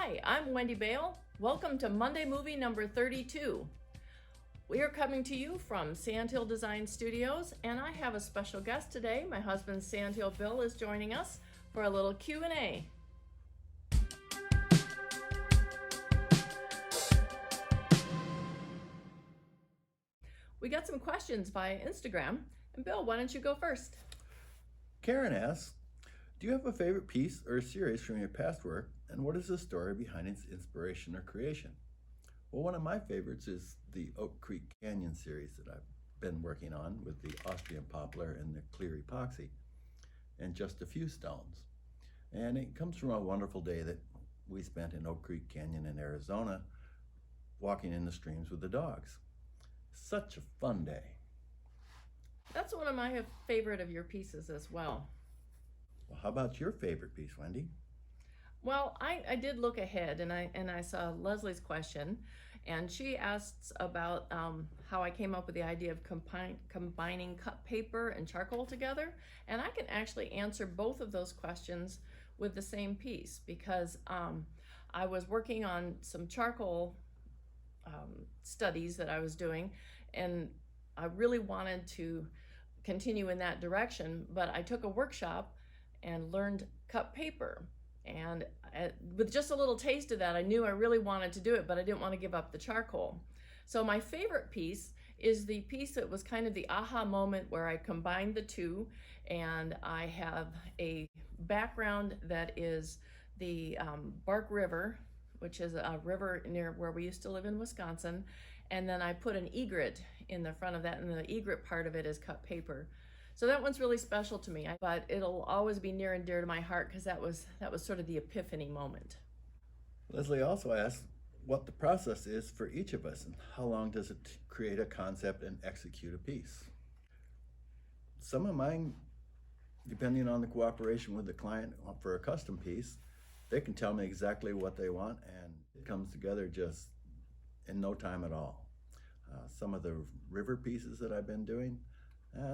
Hi, I'm Wendy Bale. Welcome to Monday Movie number 32. We are coming to you from Sandhill Designs Studios, and I have a special guest today. My husband, Sandhill Bill, is joining us for a little Q&A. We got some questions via Instagram, and Bill, why don't you go first? Karen asks, do you have a favorite piece or series from your past work, and what is the story behind its inspiration or creation? Well, one of my favorites is the Oak Creek Canyon series that I've been working on with the Austrian poplar and the clear epoxy, and just a few stones. And it comes from a wonderful day that we spent in Oak Creek Canyon in Arizona, walking in the streams with the dogs. Such a fun day. That's one of my favorite of your pieces as well. Well, how about your favorite piece, Wendy? Well, I did look ahead and I saw Leslie's question, and she asks about how I came up with the idea of combining cut paper and charcoal together, and I can actually answer both of those questions with the same piece because I was working on some charcoal studies that I was doing, and I really wanted to continue in that direction, but I took a workshop and learned cut paper, and with just a little taste of that, I knew I really wanted to do it, but I didn't want to give up the charcoal. So my favorite piece is the piece that was kind of the aha moment where I combined the two, and I have a background that is the Bark River, which is a river near where we used to live in Wisconsin, and then I put an egret in the front of that, and the egret part of it is cut paper. So that one's really special to me, but it'll always be near and dear to my heart because that was sort of the epiphany moment. Leslie also asked what the process is for each of us and how long does it create a concept and execute a piece. Some of mine, depending on the cooperation with the client for a custom piece, they can tell me exactly what they want and it comes together just in no time at all. Some of the river pieces that I've been doing,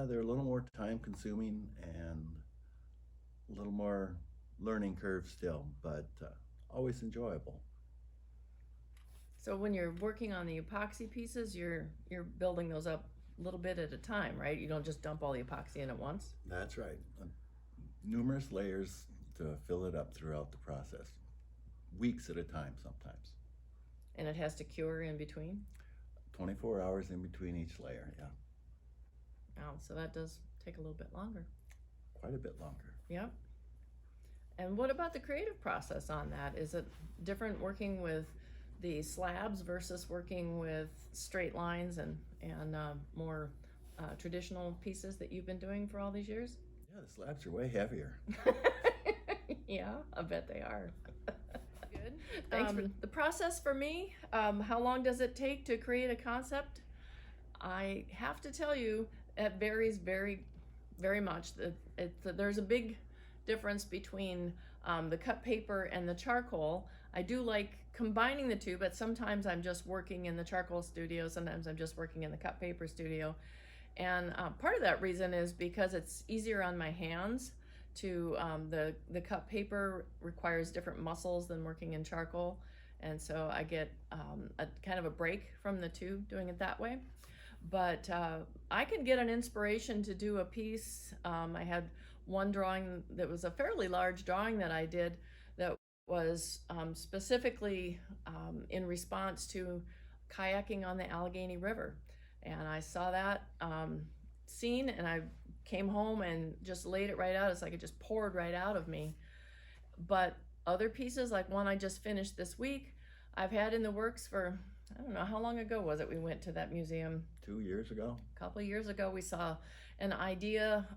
they're a little more time consuming and a little more learning curve still, but always enjoyable. So when you're working on the epoxy pieces, you're building those up a little bit at a time, right? You don't just dump all the epoxy in at once? That's right. Numerous layers to fill it up throughout the process. Weeks at a time sometimes. And it has to cure in between? 24 hours in between each layer, yeah. Oh, so that does take a little bit longer. Quite a bit longer. Yep. And what about the creative process on that? Is it different working with the slabs versus working with straight lines and more traditional pieces that you've been doing for all these years? Yeah, the slabs are way heavier. Yeah, I bet they are. Good. Thanks. The process for me, how long does it take to create a concept? I have to tell you, it varies very, very much. There's a big difference between the cut paper and the charcoal. I do like combining the two, but sometimes I'm just working in the charcoal studio, sometimes I'm just working in the cut paper studio. And part of that reason is because it's easier on my hands to, the cut paper requires different muscles than working in charcoal. And so I get a kind of a break from the two doing it that way. But I can get an inspiration to do a piece. I had one drawing that was a fairly large drawing that I did that was specifically in response to kayaking on the Allegheny River. And I saw that scene and I came home and just laid it right out. It's like it just poured right out of me. But other pieces, like one I just finished this week, I've had in the works for, I don't know, how long ago was it we went to that museum? 2 years ago. A couple of years ago, we saw an idea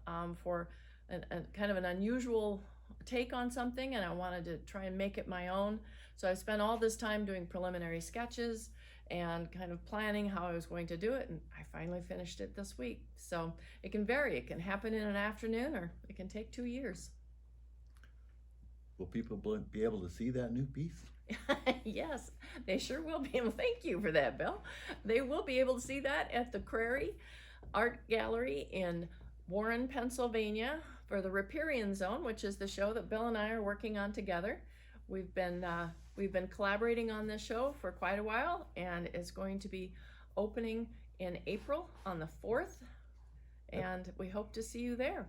for a kind of an unusual take on something, and I wanted to try and make it my own. So I spent all this time doing preliminary sketches and kind of planning how I was going to do it, and I finally finished it this week. So it can vary. It can happen in an afternoon, or it can take 2 years. Will people be able to see that new piece? Yes, they sure will be able. Thank you for that, Bill. They will be able to see that at the Crary Art Gallery in Warren, Pennsylvania for the Riparian Zone, which is the show that Bill and I are working on together. We've been We've been collaborating on this show for quite a while, and it's going to be opening in April on the 4th, and we hope to see you there.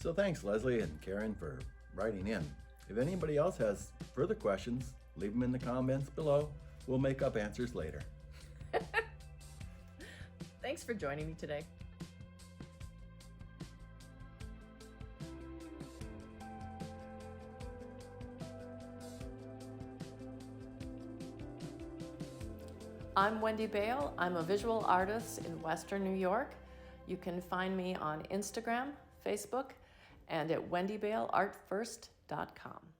So thanks, Leslie and Karen, for writing in. If anybody else has further questions, leave them in the comments below. We'll make up answers later. Thanks for joining me today. I'm Wendy Bale. I'm a visual artist in Western New York. You can find me on Instagram, Facebook, and at wendybaleartfirst.com.